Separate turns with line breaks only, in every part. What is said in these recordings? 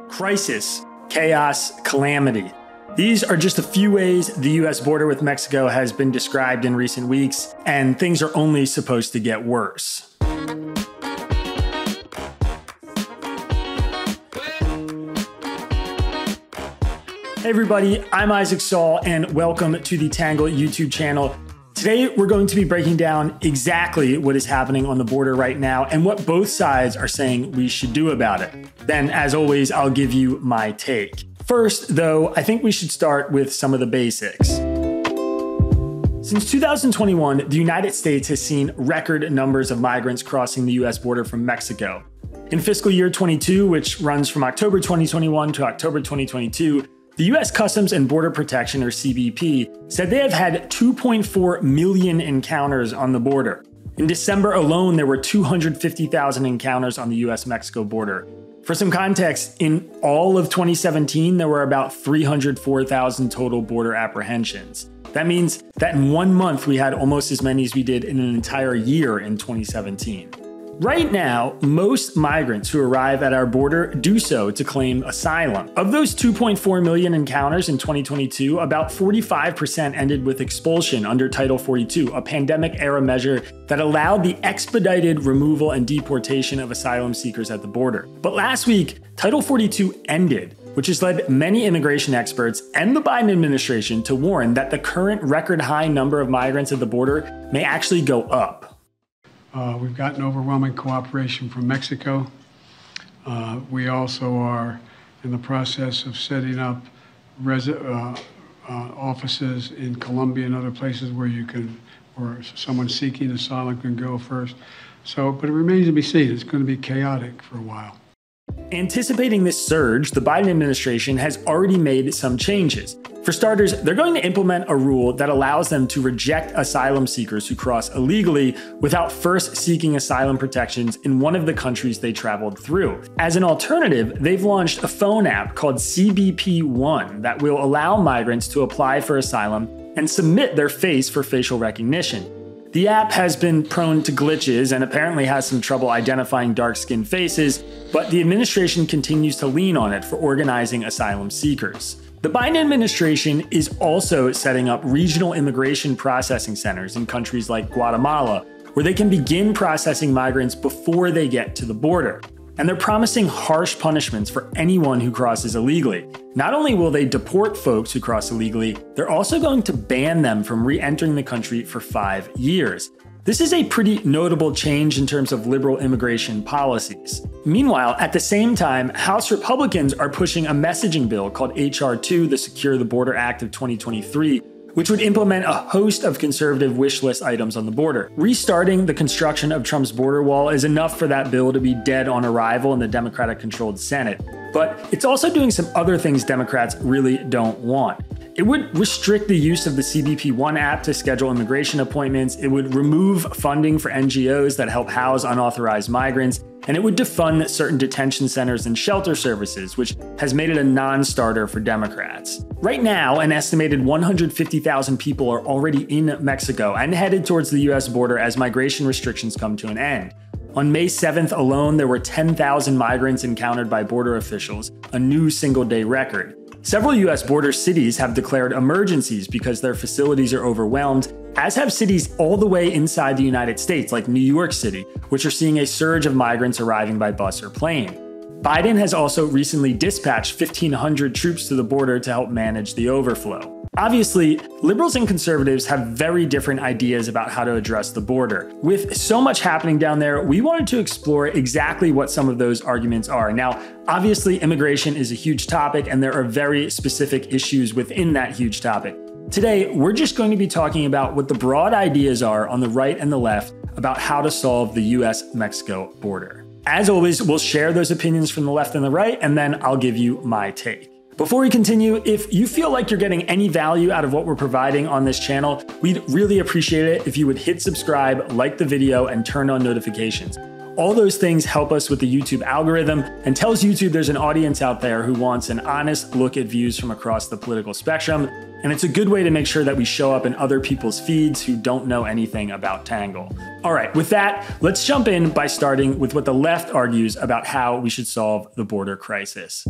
Crisis, chaos, calamity. These are just a few ways the U.S. border with Mexico has been described in recent weeks, and things are only supposed to get worse. Hey everybody, I'm Isaac Saul, and welcome to the Tangle YouTube channel. Today, we're going to be breaking down exactly what is happening on the border right now and what both sides are saying we should do about it. Then, as always, I'll give you my take. First, though, I think we should start with some of the basics. Since 2021, the United States has seen record numbers of migrants crossing the U.S. border from Mexico. In fiscal year 22, which runs from October 2021 to October 2022, the U.S. Customs and Border Protection, or CBP, said they have had 2.4 million encounters on the border. In December alone, there were 250,000 encounters on the U.S. Mexico border. For some context, in all of 2017, there were about 304,000 total border apprehensions. That means that in 1 month, we had almost as many as we did in an entire year in 2017. Right now, most migrants who arrive at our border do so to claim asylum. Of those 2.4 million encounters in 2022, about 45% ended with expulsion under Title 42, a pandemic-era measure that allowed the expedited removal and deportation of asylum seekers at the border. But last week, Title 42 ended, which has led many immigration experts and the Biden administration to warn that the current record-high number of migrants at the border may actually go up.
We've gotten overwhelming cooperation from Mexico. We also are in the process of setting up offices in Colombia and other places where someone seeking asylum can go first. But it remains to be seen. It's going to be chaotic for a while.
Anticipating this surge, the Biden administration has already made some changes. For starters, they're going to implement a rule that allows them to reject asylum seekers who cross illegally without first seeking asylum protections in one of the countries they traveled through. As an alternative, they've launched a phone app called CBP One that will allow migrants to apply for asylum and submit their face for facial recognition. The app has been prone to glitches and apparently has some trouble identifying dark-skinned faces, but the administration continues to lean on it for organizing asylum seekers. The Biden administration is also setting up regional immigration processing centers in countries like Guatemala, where they can begin processing migrants before they get to the border. And they're promising harsh punishments for anyone who crosses illegally. Not only will they deport folks who cross illegally, they're also going to ban them from re-entering the country for 5 years. This is a pretty notable change in terms of liberal immigration policies. Meanwhile, at the same time, House Republicans are pushing a messaging bill called H.R. 2, the Secure the Border Act of 2023, which would implement a host of conservative wish list items on the border. Restarting the construction of Trump's border wall is enough for that bill to be dead on arrival in the Democratic-controlled Senate. But it's also doing some other things Democrats really don't want. It would restrict the use of the CBP One app to schedule immigration appointments. It would remove funding for NGOs that help house unauthorized migrants. And it would defund certain detention centers and shelter services, which has made it a non-starter for Democrats. Right now, an estimated 150,000 people are already in Mexico and headed towards the U.S. border as migration restrictions come to an end. On May 7th alone, there were 10,000 migrants encountered by border officials, a new single-day record. Several U.S. border cities have declared emergencies because their facilities are overwhelmed, as have cities all the way inside the United States, like New York City, which are seeing a surge of migrants arriving by bus or plane. Biden has also recently dispatched 1,500 troops to the border to help manage the overflow. Obviously, liberals and conservatives have very different ideas about how to address the border. With so much happening down there, we wanted to explore exactly what some of those arguments are. Now, obviously, immigration is a huge topic, and there are very specific issues within that huge topic. Today, we're just going to be talking about what the broad ideas are on the right and the left about how to solve the U.S.-Mexico border. As always, we'll share those opinions from the left and the right, and then I'll give you my take. Before we continue, if you feel like you're getting any value out of what we're providing on this channel, we'd really appreciate it if you would hit subscribe, like the video, and turn on notifications. All those things help us with the YouTube algorithm and tells YouTube there's an audience out there who wants an honest look at views from across the political spectrum. And it's a good way to make sure that we show up in other people's feeds who don't know anything about Tangle. All right, with that, let's jump in by starting with what the left argues about how we should solve the border crisis.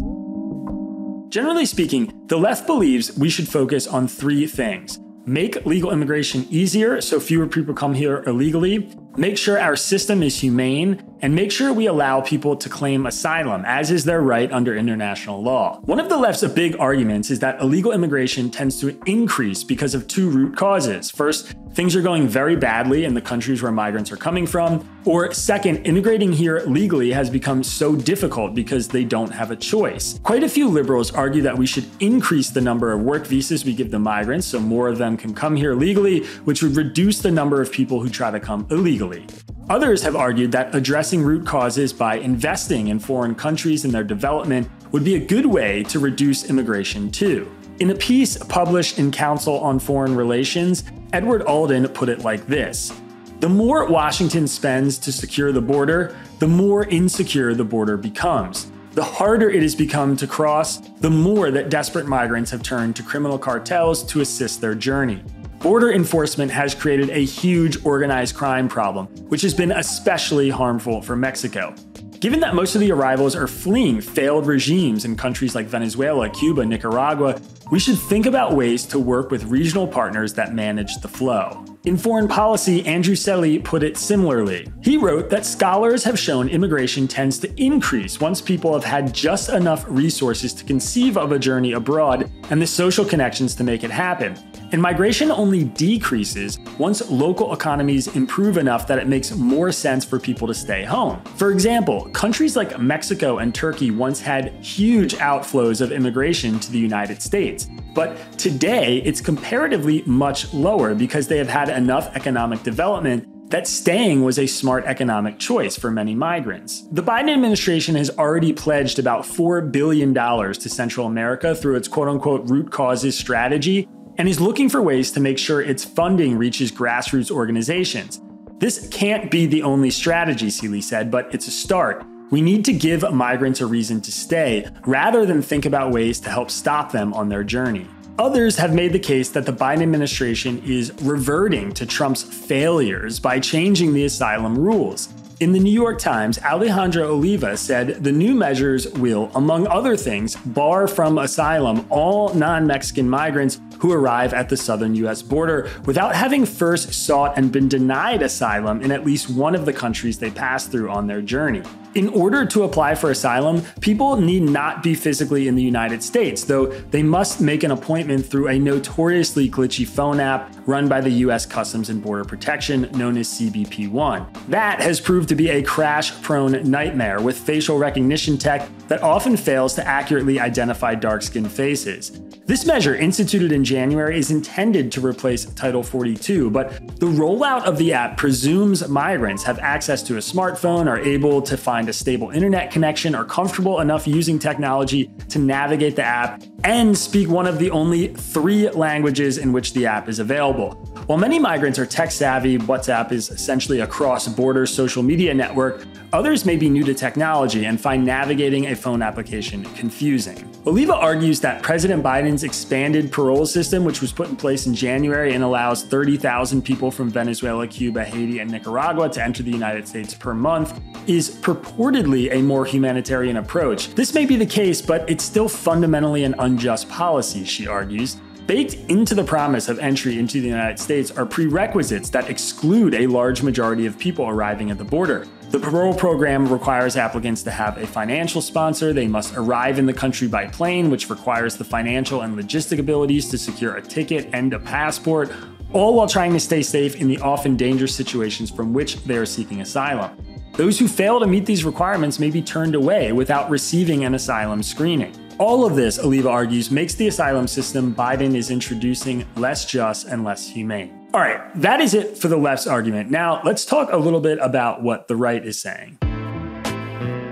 Generally speaking, the left believes we should focus on three things. Make legal immigration easier so fewer people come here illegally, make sure our system is humane, and make sure we allow people to claim asylum, as is their right under international law. One of the left's big arguments is that illegal immigration tends to increase because of two root causes. First, things are going very badly in the countries where migrants are coming from. Or second, immigrating here legally has become so difficult because they don't have a choice. Quite a few liberals argue that we should increase the number of work visas we give the migrants so more of them can come here legally, which would reduce the number of people who try to come illegally. Others have argued that addressing root causes by investing in foreign countries and their development would be a good way to reduce immigration too. In a piece published in Council on Foreign Relations, Edward Alden put it like this: "The more Washington spends to secure the border, the more insecure the border becomes. The harder it has become to cross, the more that desperate migrants have turned to criminal cartels to assist their journey. Border enforcement has created a huge organized crime problem, which has been especially harmful for Mexico. Given that most of the arrivals are fleeing failed regimes in countries like Venezuela, Cuba, Nicaragua, we should think about ways to work with regional partners that manage the flow." In Foreign Policy, Andrew Selle put it similarly. He wrote that scholars have shown immigration tends to increase once people have had just enough resources to conceive of a journey abroad and the social connections to make it happen. And migration only decreases once local economies improve enough that it makes more sense for people to stay home. For example, countries like Mexico and Turkey once had huge outflows of immigration to the United States. But today, it's comparatively much lower because they have had enough economic development that staying was a smart economic choice for many migrants. The Biden administration has already pledged about $4 billion to Central America through its quote-unquote root causes strategy, and is looking for ways to make sure its funding reaches grassroots organizations. This can't be the only strategy, Selle said, but it's a start. We need to give migrants a reason to stay, rather than think about ways to help stop them on their journey. Others have made the case that the Biden administration is reverting to Trump's failures by changing the asylum rules. In the New York Times, Alejandra Oliva said the new measures will, among other things, bar from asylum all non-Mexican migrants who arrive at the southern U.S. border without having first sought and been denied asylum in at least one of the countries they pass through on their journey. In order to apply for asylum, people need not be physically in the United States, though they must make an appointment through a notoriously glitchy phone app run by the U.S. Customs and Border Protection, known as CBP-1. That has proved to be a crash-prone nightmare with facial recognition tech that often fails to accurately identify dark-skinned faces. This measure, instituted in January, is intended to replace Title 42, but the rollout of the app presumes migrants have access to a smartphone, are able to find a stable internet connection, are comfortable enough using technology to navigate the app, and speak one of the only 3 languages in which the app is available. While many migrants are tech-savvy, WhatsApp is essentially a cross-border social media network, others may be new to technology and find navigating a phone application confusing. Oliva argues that President Biden's expanded parole system, which was put in place in January and allows 30,000 people from Venezuela, Cuba, Haiti, and Nicaragua to enter the United States per month, is purportedly a more humanitarian approach. This may be the case, but it's still fundamentally an unjust policy, she argues. Baked into the promise of entry into the United States are prerequisites that exclude a large majority of people arriving at the border. The parole program requires applicants to have a financial sponsor. They must arrive in the country by plane, which requires the financial and logistic abilities to secure a ticket and a passport, all while trying to stay safe in the often dangerous situations from which they are seeking asylum. Those who fail to meet these requirements may be turned away without receiving an asylum screening. All of this, Oliva argues, makes the asylum system Biden is introducing less just and less humane. All right, that is it for the left's argument. Now, let's talk a little bit about what the right is saying.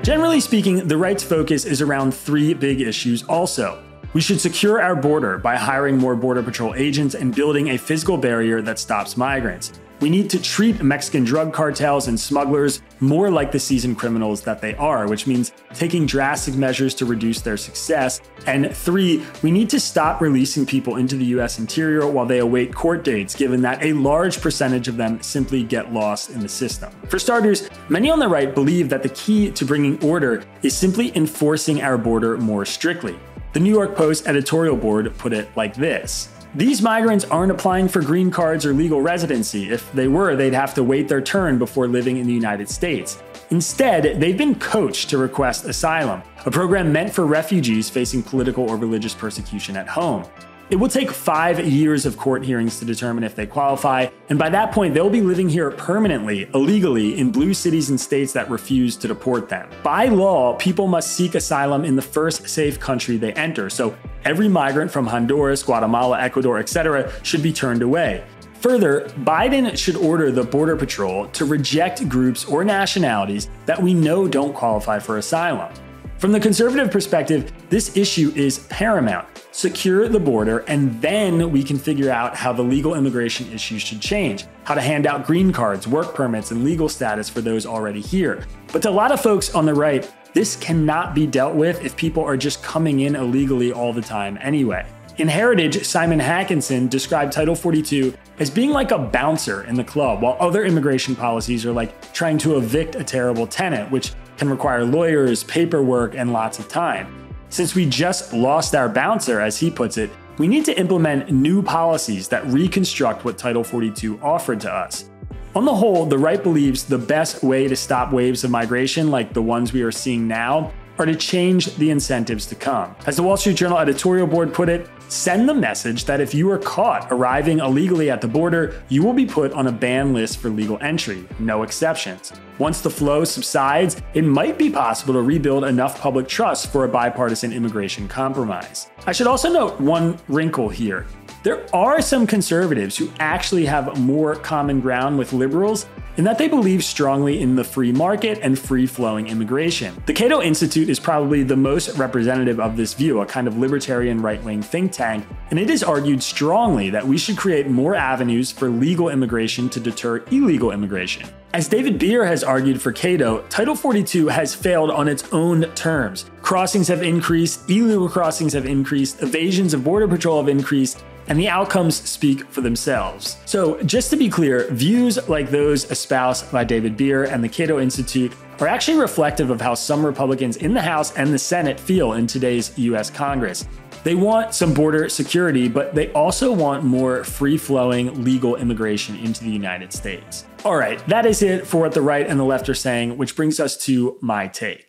Generally speaking, the right's focus is around 3 big issues also. We should secure our border by hiring more Border Patrol agents and building a physical barrier that stops migrants. We need to treat Mexican drug cartels and smugglers more like the seasoned criminals that they are, which means taking drastic measures to reduce their success. And 3, we need to stop releasing people into the U.S. interior while they await court dates, given that a large percentage of them simply get lost in the system. For starters, many on the right believe that the key to bringing order is simply enforcing our border more strictly. The New York Post editorial board put it like this: "These migrants aren't applying for green cards or legal residency. If they were, they'd have to wait their turn before living in the United States. Instead, they've been coached to request asylum, a program meant for refugees facing political or religious persecution at home. It will take 5 years of court hearings to determine if they qualify, and by that point, they'll be living here permanently, illegally, in blue cities and states that refuse to deport them. By law, people must seek asylum in the first safe country they enter, so every migrant from Honduras, Guatemala, Ecuador, etc. should be turned away. Further, Biden should order the Border Patrol to reject groups or nationalities that we know don't qualify for asylum. From the conservative perspective, this issue is paramount. Secure the border, and then we can figure out how the legal immigration issues should change, how to hand out green cards, work permits, and legal status for those already here. But to a lot of folks on the right, this cannot be dealt with if people are just coming in illegally all the time anyway. In Heritage, Simon Hackinson described Title 42 as being like a bouncer in the club, while other immigration policies are like trying to evict a terrible tenant, which can require lawyers, paperwork, and lots of time. Since we just lost our bouncer, as he puts it, we need to implement new policies that reconstruct what Title 42 offered to us. On the whole, the right believes the best way to stop waves of migration like the ones we are seeing now are to change the incentives to come. As the Wall Street Journal editorial board put it, send the message that if you are caught arriving illegally at the border, you will be put on a ban list for legal entry, no exceptions. Once the flow subsides, it might be possible to rebuild enough public trust for a bipartisan immigration compromise. I should also note one wrinkle here. There are some conservatives who actually have more common ground with liberals in that they believe strongly in the free market and free-flowing immigration. The Cato Institute is probably the most representative of this view, a kind of libertarian right-wing think tank, and it has argued strongly that we should create more avenues for legal immigration to deter illegal immigration. As David Beer has argued for Cato, Title 42 has failed on its own terms. Crossings have increased, illegal crossings have increased, evasions of Border Patrol have increased, and the outcomes speak for themselves. So just to be clear, views like those espoused by David Beer and the Cato Institute are actually reflective of how some Republicans in the House and the Senate feel in today's U.S. Congress. They want some border security, but they also want more free-flowing legal immigration into the United States. All right, that is it for what the right and the left are saying, which brings us to my take.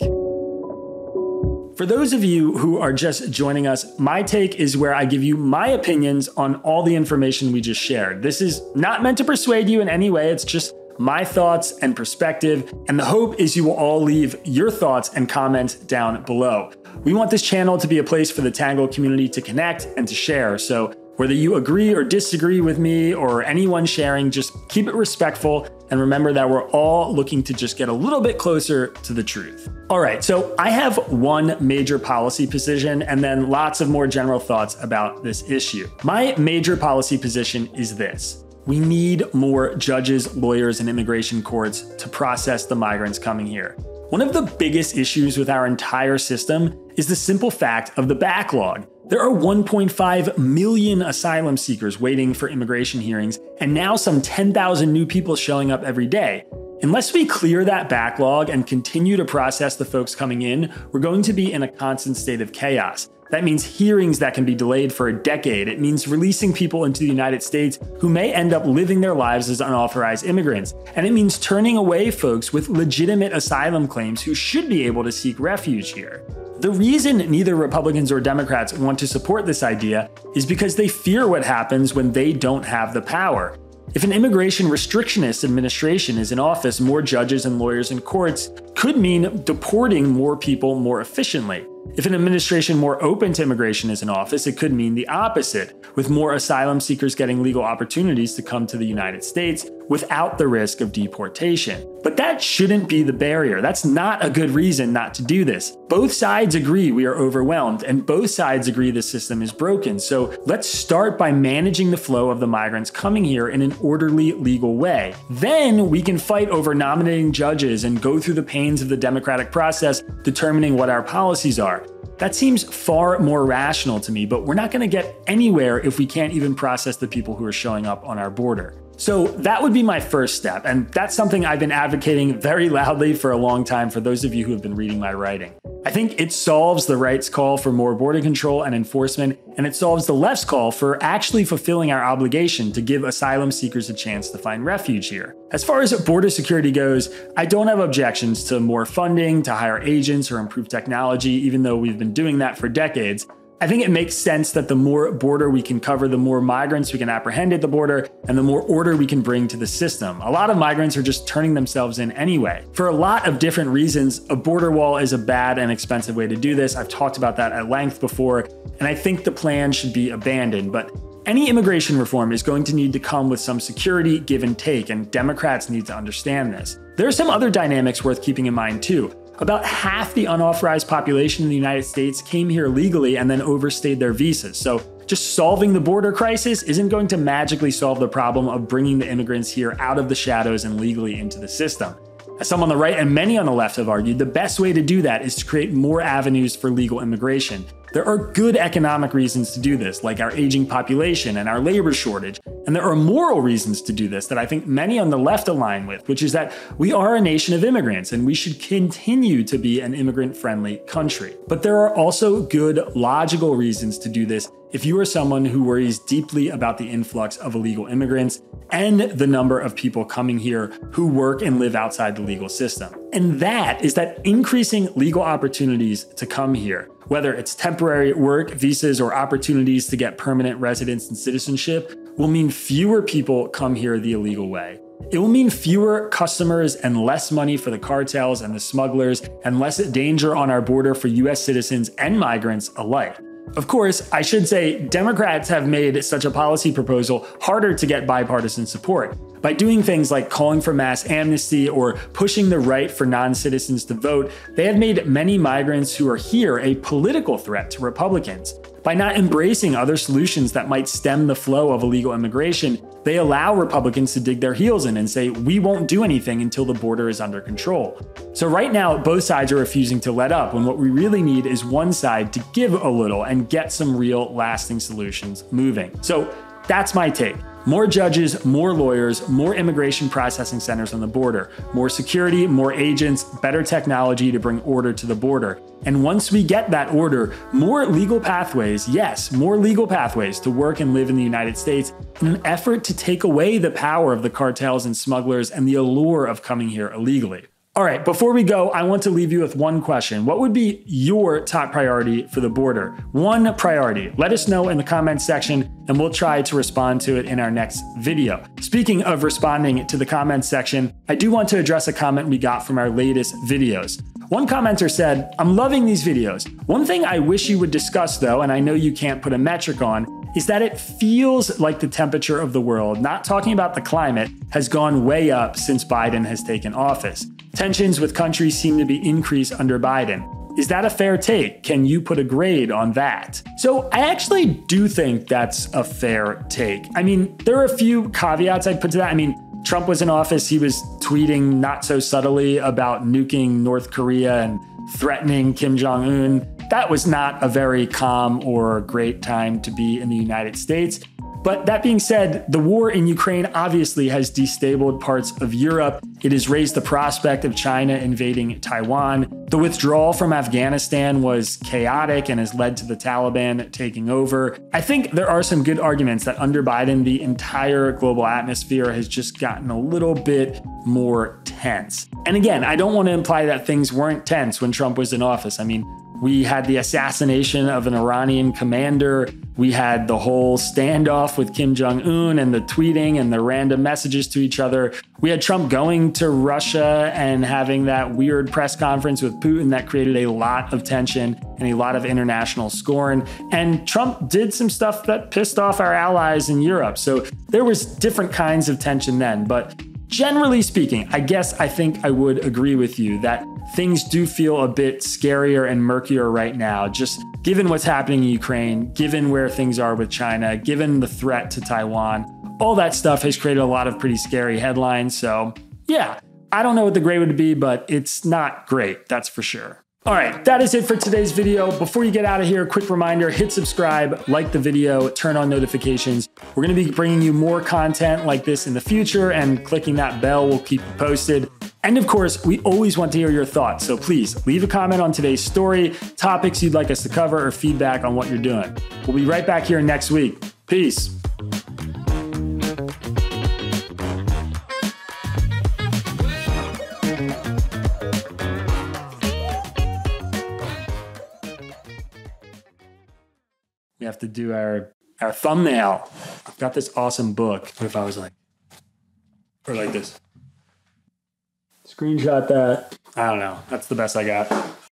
For those of you who are just joining us, my take is where I give you my opinions on all the information we just shared. This is not meant to persuade you in any way, it's just my thoughts and perspective, and the hope is you will all leave your thoughts and comments down below. We want this channel to be a place for the Tangle community to connect and to share, so whether you agree or disagree with me or anyone sharing, just keep it respectful and remember that we're all looking to just get a little bit closer to the truth. All right, so I have one major policy position and then lots of more general thoughts about this issue. My major policy position is this: we need more judges, lawyers, and immigration courts to process the migrants coming here. One of the biggest issues with our entire system is the simple fact of the backlog. There are 1.5 million asylum seekers waiting for immigration hearings, and now some 10,000 new people showing up every day. Unless we clear that backlog and continue to process the folks coming in, we're going to be in a constant state of chaos. That means hearings that can be delayed for a decade. It means releasing people into the United States who may end up living their lives as unauthorized immigrants. And it means turning away folks with legitimate asylum claims who should be able to seek refuge here. The reason neither Republicans or Democrats want to support this idea is because they fear what happens when they don't have the power. If an immigration restrictionist administration is in office, more judges and lawyers and courts could mean deporting more people more efficiently. If an administration more open to immigration is in office, it could mean the opposite, with more asylum seekers getting legal opportunities to come to the United States without the risk of deportation. But that shouldn't be the barrier. That's not a good reason not to do this. Both sides agree we are overwhelmed, and both sides agree the system is broken. So let's start by managing the flow of the migrants coming here in an orderly, legal way. Then we can fight over nominating judges and go through the pains of the democratic process, determining what our policies are. That seems far more rational to me, but we're not going to get anywhere if we can't even process the people who are showing up on our border. So that would be my first step, and that's something I've been advocating very loudly for a long time for those of you who have been reading my writing. I think it solves the right's call for more border control and enforcement, and it solves the left's call for actually fulfilling our obligation to give asylum seekers a chance to find refuge here. As far as border security goes, I don't have objections to more funding, to hire agents, or improve technology, even though we've been doing that for decades. I think it makes sense that the more border we can cover, the more migrants we can apprehend at the border, and the more order we can bring to the system. A lot of migrants are just turning themselves in anyway. For a lot of different reasons, a border wall is a bad and expensive way to do this. I've talked about that at length before, and I think the plan should be abandoned. But any immigration reform is going to need to come with some security, give and take, and Democrats need to understand this. There are some other dynamics worth keeping in mind too. About half the unauthorized population in the United States came here legally and then overstayed their visas. So just solving the border crisis isn't going to magically solve the problem of bringing the immigrants here out of the shadows and legally into the system. As some on the right and many on the left have argued, the best way to do that is to create more avenues for legal immigration. There are good economic reasons to do this, like our aging population and our labor shortage. And there are moral reasons to do this that I think many on the left align with, which is that we are a nation of immigrants and we should continue to be an immigrant-friendly country. But there are also good, logical reasons to do this if you are someone who worries deeply about the influx of illegal immigrants and the number of people coming here who work and live outside the legal system. And that is that increasing legal opportunities to come here, whether it's temporary work, visas, or opportunities to get permanent residence and citizenship, will mean fewer people come here the illegal way. It will mean fewer customers and less money for the cartels and the smugglers, and less danger on our border for U.S. citizens and migrants alike. Of course, I should say Democrats have made such a policy proposal harder to get bipartisan support by doing things like calling for mass amnesty or pushing the right for non-citizens to vote. They have made many migrants who are here a political threat to Republicans. By not embracing other solutions that might stem the flow of illegal immigration, they allow Republicans to dig their heels in and say, we won't do anything until the border is under control. So right now, both sides are refusing to let up when what we really need is one side to give a little and get some real lasting solutions moving. So that's my take. More judges, more lawyers, more immigration processing centers on the border, more security, more agents, better technology to bring order to the border. And once we get that order, more legal pathways, yes, more legal pathways to work and live in the United States in an effort to take away the power of the cartels and smugglers and the allure of coming here illegally. All right, before we go, I want to leave you with one question. What would be your top priority for the border? One priority. Let us know in the comments section and we'll try to respond to it in our next video. Speaking of responding to the comments section, I do want to address a comment we got from our latest videos. One commenter said, I'm loving these videos. One thing I wish you would discuss though, and I know you can't put a metric on, is that it feels like the temperature of the world, not talking about the climate, has gone way up since Biden has taken office. Tensions with countries seem to be increased under Biden. Is that a fair take? Can you put a grade on that? So I actually do think that's a fair take. I mean, there are a few caveats I'd put to that. I mean, Trump was in office, he was tweeting not so subtly about nuking North Korea and threatening Kim Jong-un. That was not a very calm or great time to be in the United States. But that being said, the war in Ukraine obviously has destabilized parts of Europe. It has raised the prospect of China invading Taiwan. The withdrawal from Afghanistan was chaotic and has led to the Taliban taking over. I think there are some good arguments that under Biden, the entire global atmosphere has just gotten a little bit more tense. And again, I don't want to imply that things weren't tense when Trump was in office. I mean, we had the assassination of an Iranian commander. We had the whole standoff with Kim Jong-un and the tweeting and the random messages to each other. We had Trump going to Russia and having that weird press conference with Putin that created a lot of tension and a lot of international scorn. And Trump did some stuff that pissed off our allies in Europe. So there was different kinds of tension then. But generally speaking, I think I would agree with you that things do feel a bit scarier and murkier right now, just given what's happening in Ukraine, given where things are with China, given the threat to Taiwan. All that stuff has created a lot of pretty scary headlines. So yeah, I don't know what the grade would be, but it's not great, that's for sure. All right, that is it for today's video. Before you get out of here, quick reminder, hit subscribe, like the video, turn on notifications. We're gonna be bringing you more content like this in the future, and clicking that bell will keep you posted. And of course, we always want to hear your thoughts. So please leave a comment on today's story, topics you'd like us to cover, or feedback on what you're doing. We'll be right back here next week. Peace. We have to do our thumbnail. I've got this awesome book. What if I was like, or like this? Screenshot that. I don't know. That's the best I got.